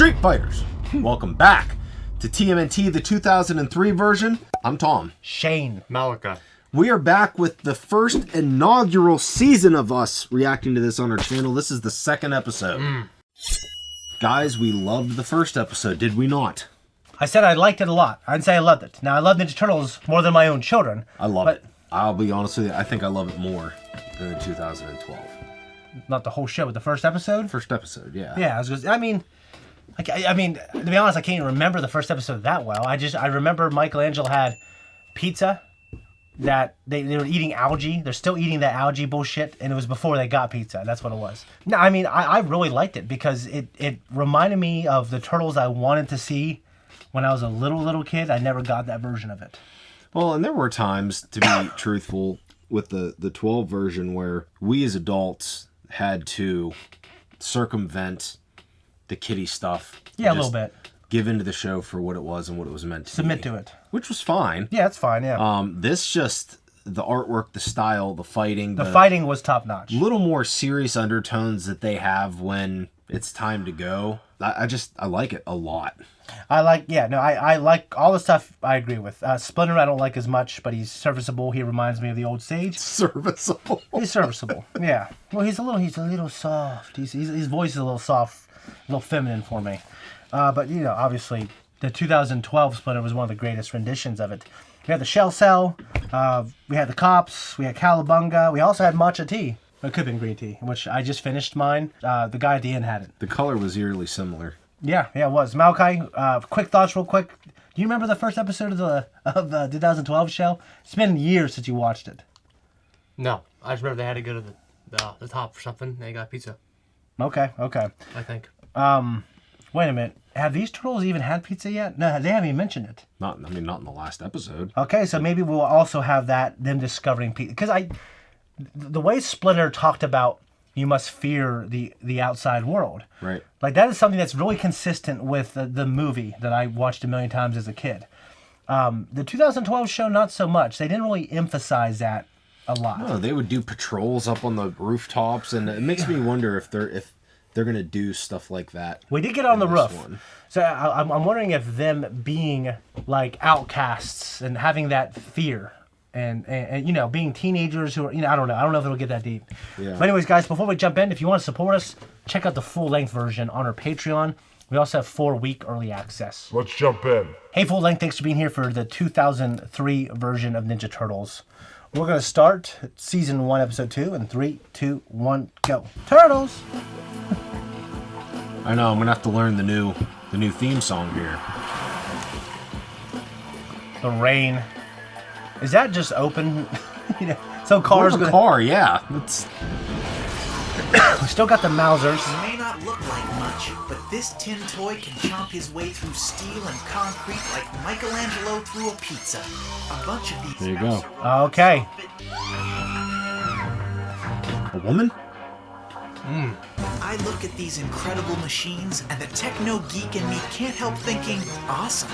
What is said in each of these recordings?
Street Fighters! Welcome back to TMNT, the 2003 version. I'm Tom. Shane. Malika. We are back with the first inaugural season of us reacting to this on our channel. This is the second episode. Guys, we loved the first episode, did we not? I said I liked it a lot. I didn't say I loved it. Now, I love Ninja Turtles more than my own children. I love it. I'll be honest with you, I think I love it more than the 2012. Not the whole show, but the first episode? First episode, yeah. Yeah, I mean, to be honest, I can't even remember the first episode that well. I remember Michelangelo had pizza that they were eating algae. They're still eating that algae bullshit, and it was before they got pizza. That's what it was. No, I mean, I really liked it because it reminded me of the Turtles I wanted to see when I was a little kid. I never got that version of it. Well, and there were times, to be truthful, with the 12 version where we as adults had to circumvent the kiddie stuff. Yeah, a little bit. Give into the show for what it was and what it was meant to Submit be. to it. Which was fine. Yeah, it's fine, yeah. This just, the artwork, the style, the fighting. The fighting was top notch. Little more serious undertones that they have when it's time to go. I like it a lot. I like all the stuff I agree with. Splinter I don't like as much, but he's serviceable. He reminds me of the old Sage. Serviceable. He's serviceable, yeah. Well, he's a little soft. His voice is a little soft, a little feminine for me. But, you know, obviously, the 2012 Splinter was one of the greatest renditions of it. We had the Shell Cell, we had the Cops, we had Cowabunga, we also had Matcha Tea. It could have been green tea, which I just finished mine. The guy at the end had it. The color was eerily similar. Yeah, it was. Malachi, quick thoughts real quick. Do you remember the first episode of the 2012 show? It's been years since you watched it. No, I just remember they had to go to the top for something. They got pizza. Okay. I think. Wait a minute. Have these turtles even had pizza yet? No, they haven't even mentioned it. Not in the last episode. Okay, so maybe we'll also have them discovering pizza. Because the way Splinter talked about you must fear the outside world. Right. Like, that is something that's really consistent with the movie that I watched a million times as a kid. The 2012 show, not so much. They didn't really emphasize that a lot. No, they would do patrols up on the rooftops, and it makes me wonder if they're going to do stuff like that. We did get on the roof. So I'm wondering if them being like outcasts and having that fear and you know, being teenagers who are, you know, I don't know if it'll get that deep. Yeah. But anyways, guys, before we jump in, if you want to support us, check out the full-length version on our Patreon. We also have 4-week early access. Let's jump in. Hey, Full Length, thanks for being here for the 2003 version of Ninja Turtles. We're going to start Season 1, Episode 2 in 3, 2, 1, go. Turtles! I know, I'm going to have to learn the new theme song here. The rain. Is that just open? You know, so cars gonna... car, yeah. We still got the Mousers. It may not look like much, but this tin toy can chomp his way through steel and concrete like Michelangelo through a pizza. A bunch of these. There you go. Okay. A woman? I look at these incredible machines, and the techno geek in me can't help thinking, awesome.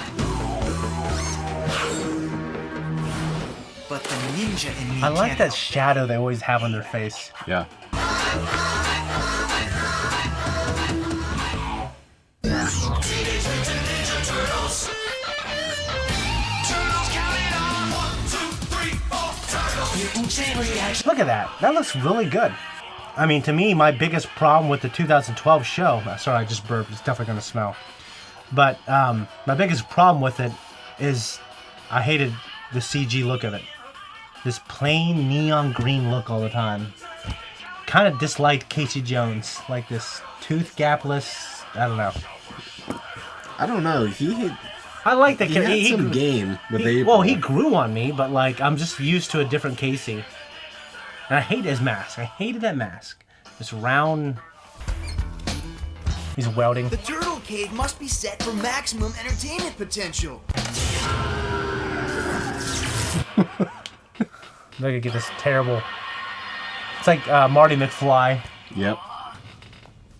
But the ninja in me I like can't that help. shadow they always have on their face. Yeah. Look at that. That looks really good. I mean, to me, my biggest problem with the 2012 show... Sorry, I just burped. It's definitely going to smell. But my biggest problem with it is I hated the CG look of it. This plain neon green look all the time. Kind of disliked Casey Jones. Like this tooth gapless... I don't know. I don't know. I like that. He had some game with April. Well, he grew on me, but like I'm just used to a different Casey. And I hate his mask. I hated that mask. This round... He's welding. The turtle cave must be set for maximum entertainment potential. Look at this terrible... It's like Marty McFly. Yep.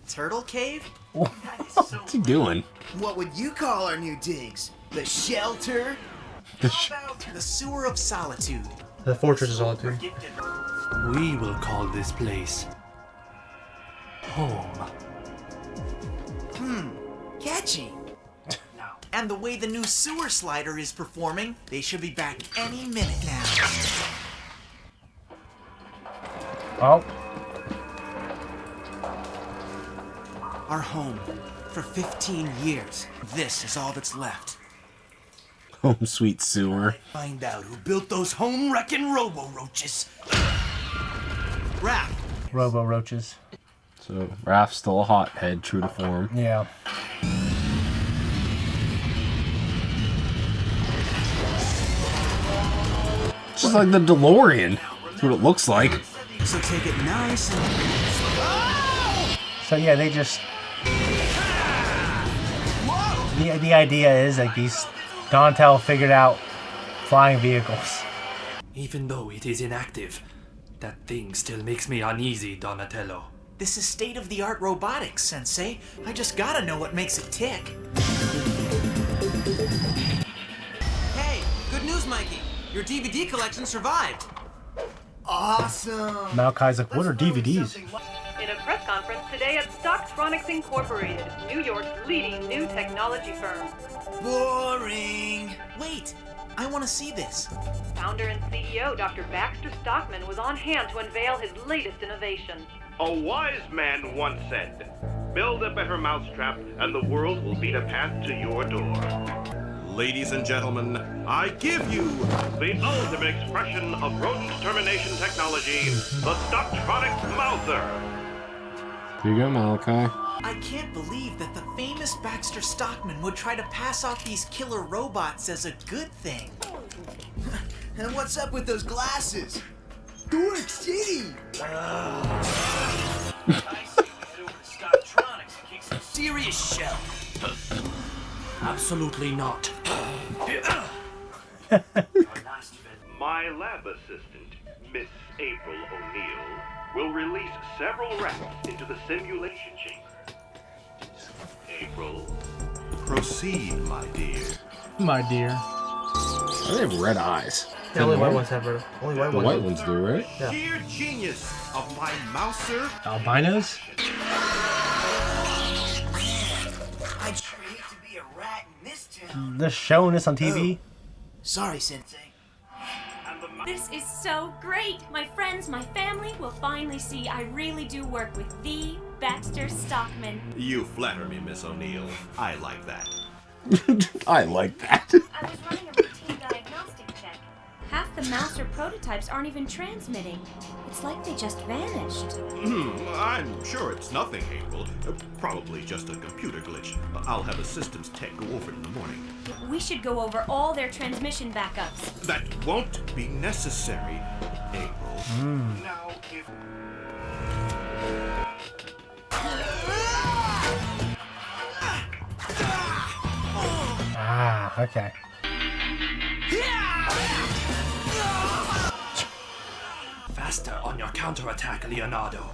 Turtle cave? What's he doing? What would you call our new digs? The shelter? The sewer of solitude. The Fortress of Solitude. We will call this place home. catchy. And the way the new sewer slider is performing, they should be back any minute now. Oh, Our home for 15 years. This is all that's left. Home sweet sewer. Find out who built those home-wrecking robo-roaches. Raph, Robo Roaches. So Raph's still a hothead, true to form. Yeah. It's just like the DeLorean. That's what it looks like. so take it nice and... So yeah, they just... The idea is like these... Donatello figured out flying vehicles. Even though it is inactive, that thing still makes me uneasy, Donatello. This is state-of-the-art robotics, Sensei. I just gotta know what makes it tick. Hey, good news, Mikey. Your DVD collection survived. Awesome. Malachi's like, what are DVDs? In a press conference today at Stocktronics Incorporated, New York's leading new technology firm. Boring. Wait, I want to see this. Founder and CEO Dr. Baxter Stockman was on hand to unveil his latest innovation. A wise man once said, "Build a better mousetrap and the world will beat a path to your door." Ladies and gentlemen, I give you the ultimate expression of rodent termination technology, the Stocktronics Mouser. Here you go, Malachi. I can't believe that the famous Baxter Stockman would try to pass off these killer robots as a good thing. And what's up with those glasses? Dork City! Serious show. Absolutely not. My lab assistant, Miss April O'Neil, will release several rats into the simulation chamber. April, proceed, my dear. My dear. They have red eyes. The only white ones have only white The ones. white ones do, right? Yeah. Sheer genius of my mouser. Albinos? I'd hate to be a rat in this town. They're showing this on TV? Sorry, Sensei. This is so great! My friends, my family will finally see I really do work with the Baxter Stockman. You flatter me, Miss O'Neil. I like that. I like that. I was running a routine diagnostic check. Half the Mouser prototypes aren't even transmitting. It's like they just vanished. I'm sure it's nothing, April. Probably just a computer glitch. I'll have a systems tech go over it in the morning. We should go over all their transmission backups. That won't be necessary, April. Now, if... Ah, okay. Faster on your counterattack, Leonardo.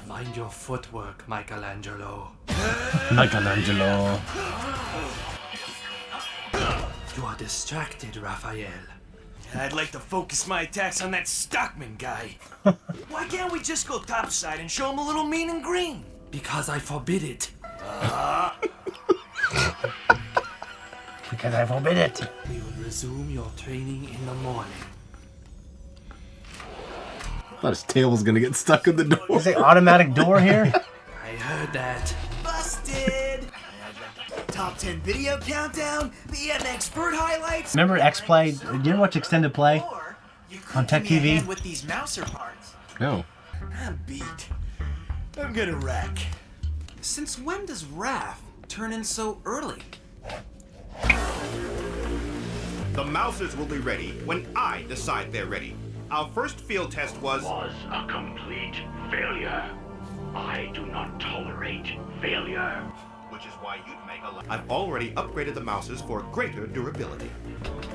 Mind your footwork, Michelangelo. Michelangelo. You are distracted, Raphael. I'd like to focus my attacks on that Stockman guy. Why can't we just go topside and show him a little mean and green? Because I forbid it. Because I forbid it. We will resume your training in the morning. I thought his tail was gonna get stuck in the door. Is it automatic door here? I heard that. Busted! Top 10 video countdown, BMX bird highlights. Remember X-Play? Did you ever watch Extended Play? Or you could On Tech give me a TV? hand with these mouser parts. No. I'm beat. I'm gonna wreck. Since when does Raph turn in so early? The Mousers will be ready when I decide they're ready. Our first field test was a complete failure. I do not tolerate failure. which is why you'd make a lot. I've already upgraded the Mousers for greater durability.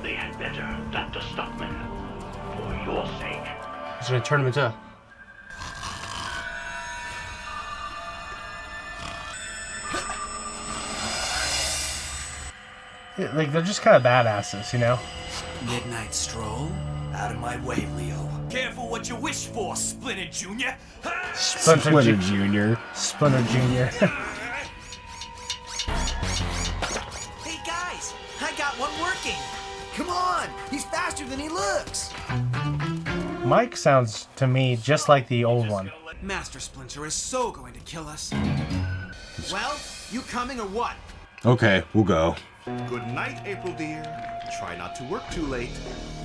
They had better, Dr. Stockman. For your sake. He's gonna turn him into. Yeah, like, they're just kind of badasses, you know? Midnight stroll? Out of my way, Leo. Careful what you wish for, Splinter Jr. Splinter Jr. Splinter Jr. Hey guys, I got one working. Come on, he's faster than he looks. Mike sounds to me just like the old one. Master Splinter is so going to kill us. Well, you coming or what? Okay, we'll go. Good night, April dear. Try not to work too late.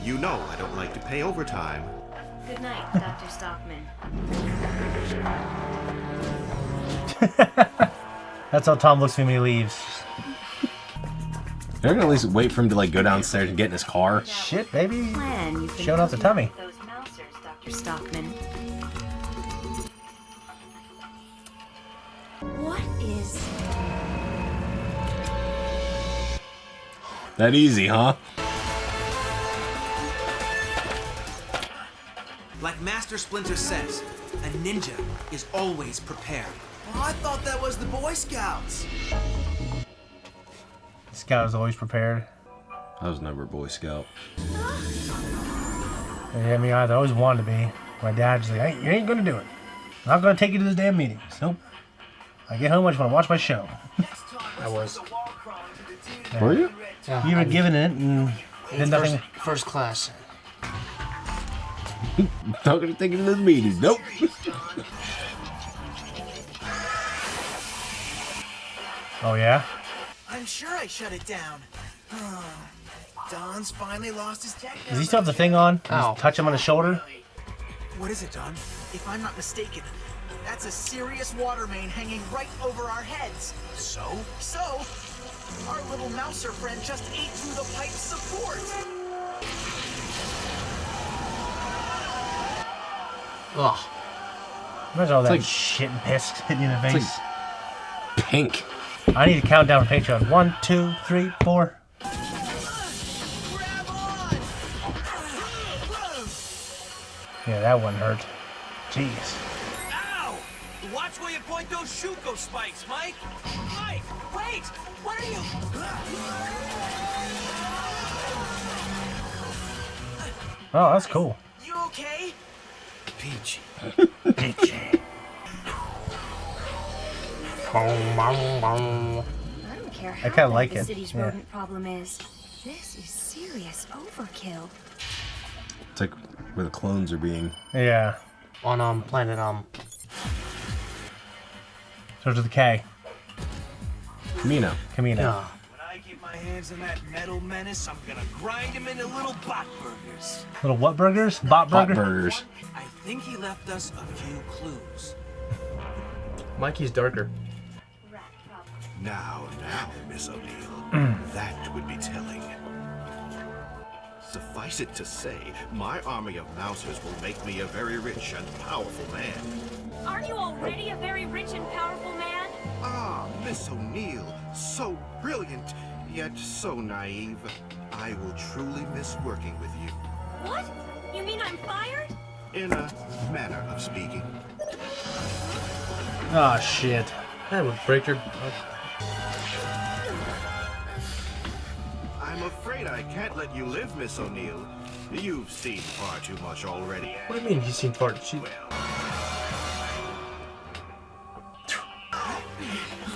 You know I don't like to pay overtime. Good night, Dr. Stockman. That's how Tom looks when he leaves. They're gonna at least wait for him to like go downstairs and get in his car. Shit, baby. Plan you've been Showing off the cooking tummy. with those mousers, Dr. Stockman. What is... That easy, huh? Like Master Splinter says, a ninja is always prepared. Well, I thought that was the Boy Scouts. This guy was always prepared. I was never a Boy Scout. Yeah, me either. I always wanted to be. My dad's like, hey, you ain't gonna do it. I'm not gonna take you to those damn meetings. Nope. I get home, I just wanna watch my show. I was. Were you? Yeah, You were given it and did nothing. First class. Not gonna take it to the meetings. Nope. Oh, yeah? I'm sure I shut it down. Don's finally lost his tech. Does he still have the thing on? Ow. Just touch him on the shoulder? What is it, Don? If I'm not mistaken, that's a serious water main hanging right over our heads. So? So, our little mouser friend just ate through the pipe's support. Ugh. Imagine all that like- shit and piss hitting you in the It's face. like pink. I need to count down for Patreon. 1, 2, 3, 4. Grab on! Yeah, that one hurt. Jeez. Ow! Watch where you point those Shuko spikes, Mike! Mike, wait! What are you? Oh, that's cool. You okay? Peachy. I don't care how I kinda like bad the it, city's yeah. rodent problem is. This is serious overkill. It's like where the clones are being. Yeah. On planet So to the K. Camino. Camino. yeah. When I get my hands on that metal menace, I'm gonna grind him into little bot burgers. Little what burgers? Bot Hot burger? burgers. I think he left us a few clues. Mikey's darker. Now, Miss O'Neill, that would be telling. Suffice it to say, my army of mousers will make me a very rich and powerful man. Aren't you already a very rich and powerful man? Ah, Miss O'Neill, so brilliant, yet so naive. I will truly miss working with you. What? You mean I'm fired? In a manner of speaking. Oh, shit. That would break your... I'm afraid I can't let you live, Miss O'Neill. You've seen far too much already. What do you mean he's seen fart? She...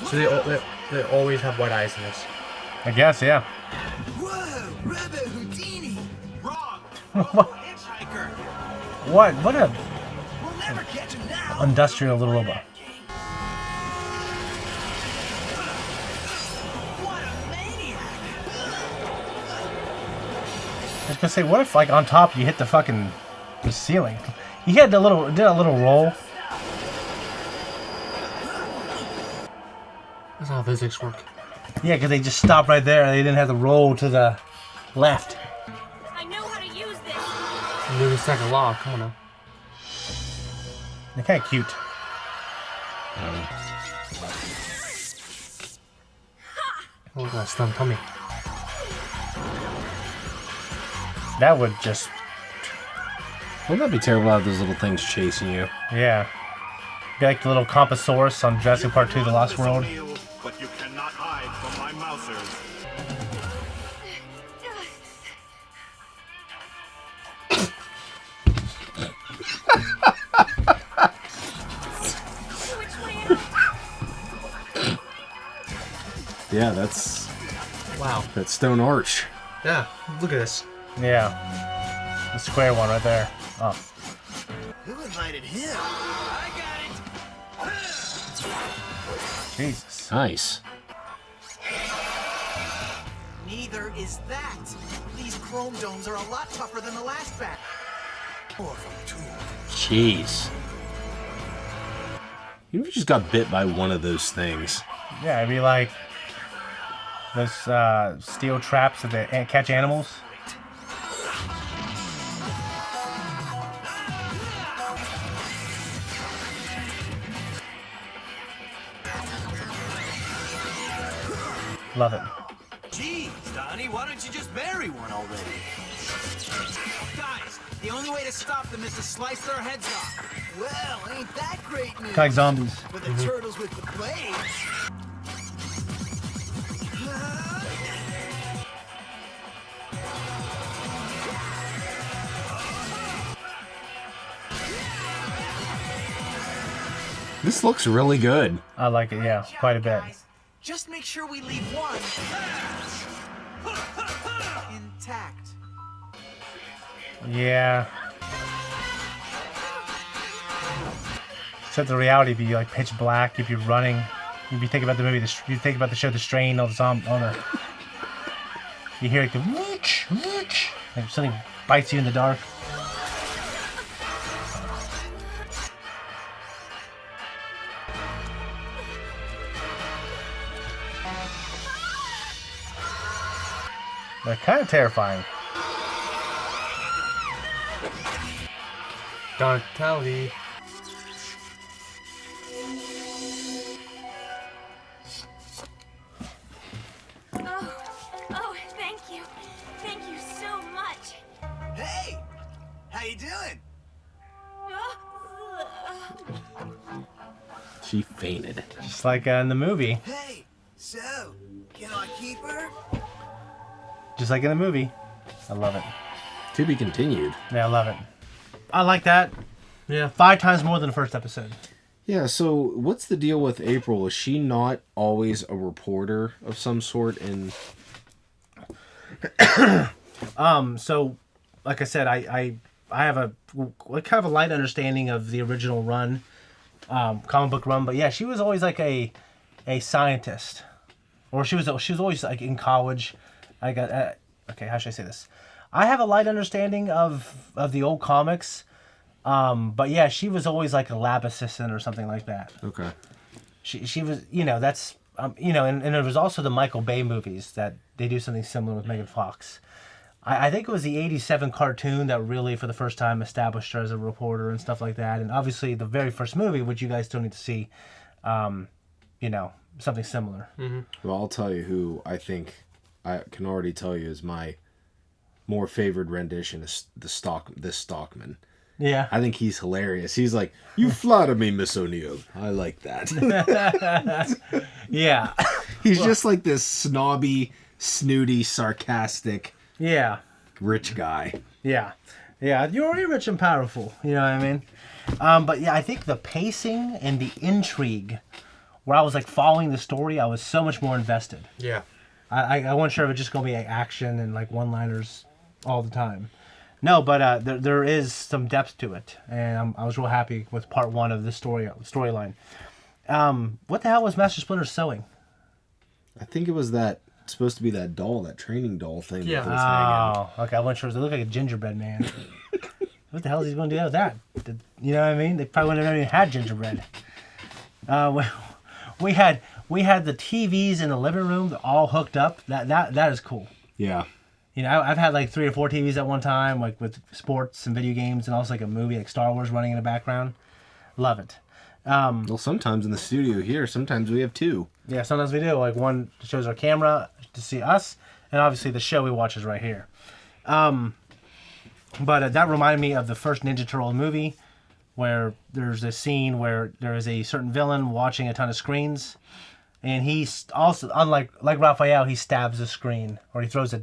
So they always have white eyes in this. I guess, yeah. Whoa, Rebbe Houdini! Wrong! Hitchhiker! What? What a We'll never catch him now! industrial little robot. What a maniac! I was gonna say, what if like on top you hit the fucking the ceiling? He had did a little roll. That's how physics work. Yeah, because they just stopped right there. They didn't have to roll to the left. I know how to use this. Newton's second law. Come on now. They're kind of cute. Look at that stunned tummy. That would just, Wouldn't that be terrible to have those little things chasing you? yeah. Be like the little Compassaurus on Jurassic Park 2: The Lost Miss World. O'Neill, but you cannot hide from my mousers. Yeah, that's Wow. that stone arch. Yeah, look at this. Yeah. The square one right there. Oh. Who invited him? I got it. Jesus. Nice. Neither is that. These chrome domes are a lot tougher than the last batch. More of them too. Jeez. You just got bit by one of those things. Yeah, it'd be like those steel traps that they catch animals. Love it. Geez, Donnie, why don't you just bury one already? Guys, the only way to stop them is to slice their heads off. Well, ain't that great news? Kind of like zombies. For the turtles with the blades. This looks really good. I like it, yeah, quite a bit. Just make sure we leave one intact. Yeah. Except the reality be like pitch black. You'd be running. You'd be thinking about the movie. You think about the show The Strain. All the you hear like the whoosh, whoosh, like something bites you in the dark. They're kind of terrifying. Donatelli. Oh, thank you. Thank you so much. Hey, how you doing? She fainted. Just like in the movie. Hey, so, can I keep her? Just like in the movie. I love it. To be continued. Yeah, I love it. I like that. Yeah. 5 times more than the first episode. Yeah, so what's the deal with April? Is she not always a reporter of some sort in... So, like I said, I have a kind of a light understanding of the original run, comic book run, but yeah, she was always like a scientist, or she was always like in college. I got okay. How should I say this? I have a light understanding of the old comics, but yeah, she was always like a lab assistant or something like that. Okay. She was, that's and there was also the Michael Bay movies that they do something similar with Megan Fox. I think it was the '87 cartoon that really, for the first time, established her as a reporter and stuff like that. And obviously, the very first movie, which you guys still need to see, something similar. Mm-hmm. Well, I'll tell you who I think I can already tell you is my more favored rendition is this Stockman. Yeah. I think he's hilarious. He's like, "You flatter me, Miss O'Neill." I like that. Yeah. He's just like this snobby, snooty, sarcastic, rich guy. Yeah. You're already rich and powerful. You know what I mean? But yeah, I think the pacing and the intrigue, where I was like following the story, I was so much more invested. Yeah. I wasn't sure if it was just gonna be like action and like one-liners all the time. No, but there is some depth to it, and I was real happy with part 1 of this storyline. What the hell was Master Splinter sewing? I think it was supposed to be that doll, that training doll thing. Yeah. That was hanging. Okay. I wasn't sure. It looked like a gingerbread man. What the hell is he going to do with that? You know what I mean? They probably wouldn't have even had gingerbread. We had the TVs in the living room. They're all hooked up. That is cool. Yeah. I've had like 3 or 4 TVs at one time, like with sports and video games, and also like a movie like Star Wars running in the background. Love it. Well, sometimes in the studio here, sometimes we have 2. Yeah, sometimes we do. Like one shows our camera to see us, and obviously the show we watch is right here. But that reminded me of the first Ninja Turtle movie, where there's a scene where there is a certain villain watching a ton of screens, and he's also, unlike Raphael, he stabs a screen, or he throws a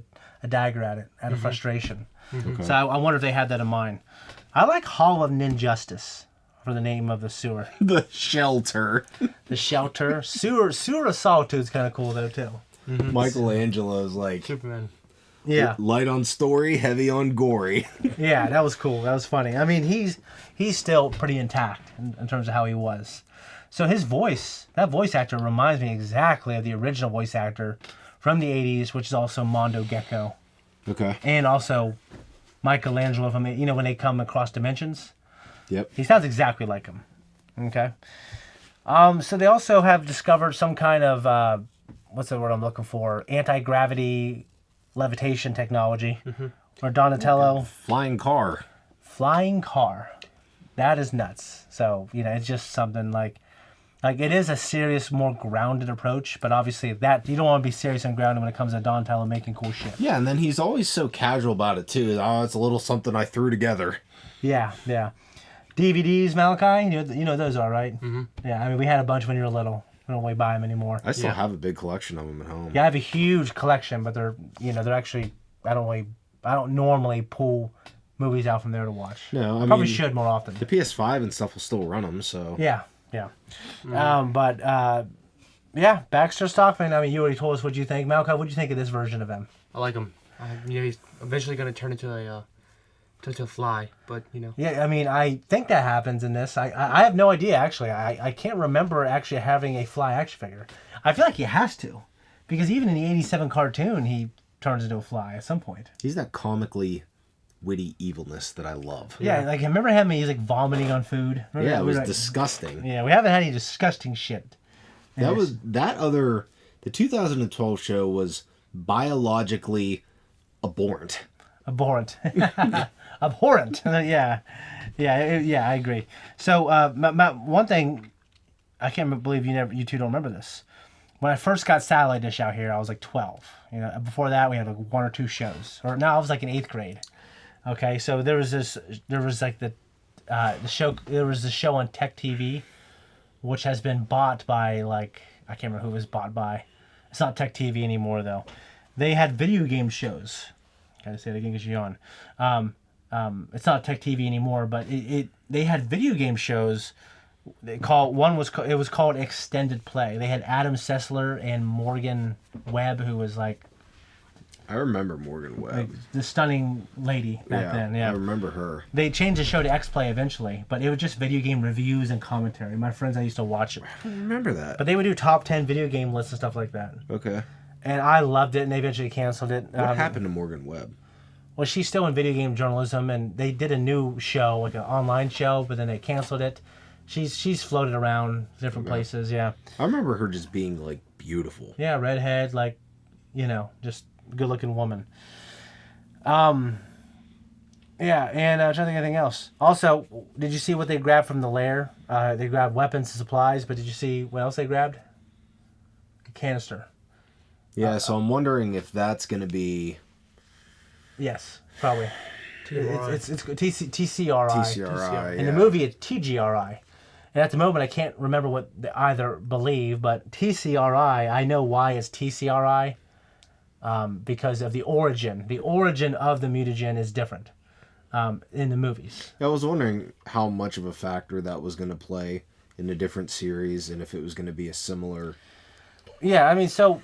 dagger at it out of frustration. Okay. So I wonder if they had that in mind. I like Hall of Ninjustice, for the name of the sewer. The shelter. The shelter. Sewer of Solitude is kind of cool, though, too. Mm-hmm. Michelangelo's like... Superman. Yeah. Light on story, heavy on gory. Yeah, that was cool. That was funny. I mean, he's still pretty intact in terms of how he was. So his voice, that voice actor reminds me exactly of the original voice actor from the 80s, which is also Mondo Gecko. Okay. And also Michelangelo from, when they come across dimensions. Yep. He sounds exactly like him. Okay. So they also have discovered some kind of, what's the word I'm looking for? Anti-gravity levitation technology. Mm-hmm. Or Donatello. Flying car. That is nuts. So, it's just something like it is a serious, more grounded approach, but obviously that you don't want to be serious and grounded when it comes to Donatello making cool shit. Yeah, and then he's always so casual about it too. Oh, it's a little something I threw together. Yeah. DVDs, Malachi, you know those are, right? Mm-hmm. Yeah, I mean, we had a bunch when you were little. We don't really buy them anymore. I still have a big collection of them at home. Yeah, I have a huge collection, but they're actually, I don't normally pull movies out from there to watch. No, I probably should more often. The PS5 and stuff will still run them, so. Yeah. Baxter Stockman, I mean, you already told us what you think. Malachi, what do you think of this version of him? I like him. He's eventually going to turn into a fly, but Yeah, I mean, I think that happens in this. I have no idea, actually. I can't remember actually having a fly action figure. I feel like he has to, because even in the 87 cartoon, he turns into a fly at some point. He's that comically witty evilness that I love. Yeah, like, remember him? He's like vomiting on food. Remember it was disgusting. Yeah, we haven't had any disgusting shit. The 2012 show was biologically abhorrent. Abhorrent. Yeah, I agree. So, one thing, I can't believe you two don't remember this. When I first got Satellite Dish out here, I was like 12. Before that, we had like 1 or 2 shows. Or no, I was like in 8th grade. Okay, so there was the show on Tech TV, which has been bought by I can't remember who it was bought by. It's not Tech TV anymore though. They had video game shows. Gotta say it again because you're on. It's not Tech TV anymore, but they had video game shows. It was called Extended Play. They had Adam Sessler and Morgan Webb, who was like. I remember Morgan Webb. The stunning lady back then. Yeah, I remember her. They changed the show to X-Play eventually, but it was just video game reviews and commentary. My friends I used to watch it. I don't remember that. But they would do top 10 video game lists and stuff like that. Okay. And I loved it, and they eventually canceled it. What happened to Morgan Webb? Well, she's still in video game journalism, and they did a new show, like an online show, but then they canceled it. She's floated around different places, yeah. I remember her just being, like, beautiful. Yeah, redhead, just good-looking woman. Yeah, and I'm trying to think of anything else. Also, did you see what they grabbed from the lair? They grabbed weapons and supplies, but did you see what else they grabbed? A canister. Yeah, so I'm wondering if that's going to be... Yes, probably. It's TCRI. TCRI, In the movie, it's TGRI. And at the moment, I can't remember what they either believe, but TCRI, I know why it's TCRI, because of the origin. The origin of the mutagen is different in the movies. I was wondering how much of a factor that was going to play in a different series, and if it was going to be a similar... Yeah, I mean, so...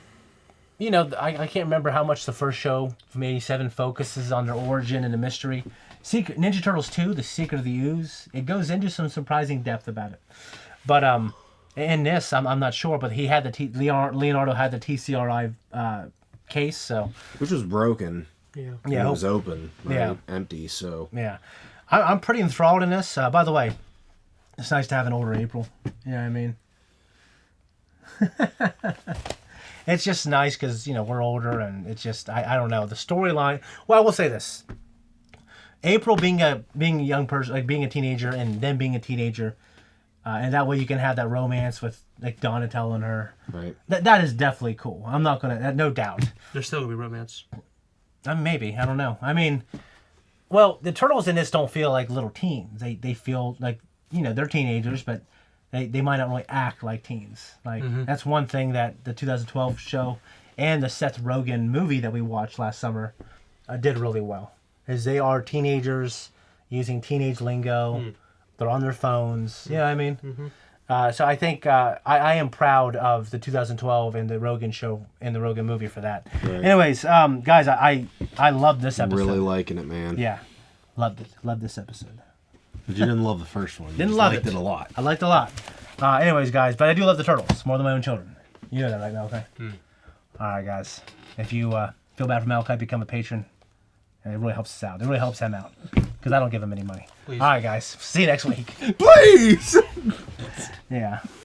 I can't remember how much the first show from 87 focuses on their origin and the mystery. Ninja Turtles 2, The Secret of the Ooze, it goes into some surprising depth about it. But in this, I'm not sure, but he had Leonardo had the TCRI case, so... Which was broken. Yeah. It was open, right? Yeah. Empty, so... Yeah. I'm pretty enthralled in this. By the way, it's nice to have an older April. You know what I mean? It's just nice because, we're older, and it's just, I don't know, the storyline. Well, I will say this. April being a young person, like being a teenager, and then being a teenager, and that way you can have that romance with, like, Donatello and her. Right. That is definitely cool. I'm not going to, no doubt. There's still going to be romance. Maybe. I don't know. I mean, well, the turtles in this don't feel like little teens. They feel like, they're teenagers, but... They might not really act like teens. That's one thing that the 2012 show and the Seth Rogen movie that we watched last summer did really well. Is they are teenagers using teenage lingo, They're on their phones. You know what I mean? So I think I am proud of the 2012 and the Rogan show and the Rogan movie for that. Right. Anyways, guys, I love this episode. Really liking it, man. Yeah, loved it. Loved this episode. But you didn't love the first one. You Didn't just love liked it a lot. I liked it a lot. Anyways, guys, but I do love the turtles more than my own children. You know that right now, okay? All right, guys. If you feel bad for Malachi, become a patron. And it really helps us out. It really helps him out. Because I don't give him any money. Please. All right, guys. See you next week. Please! Yeah.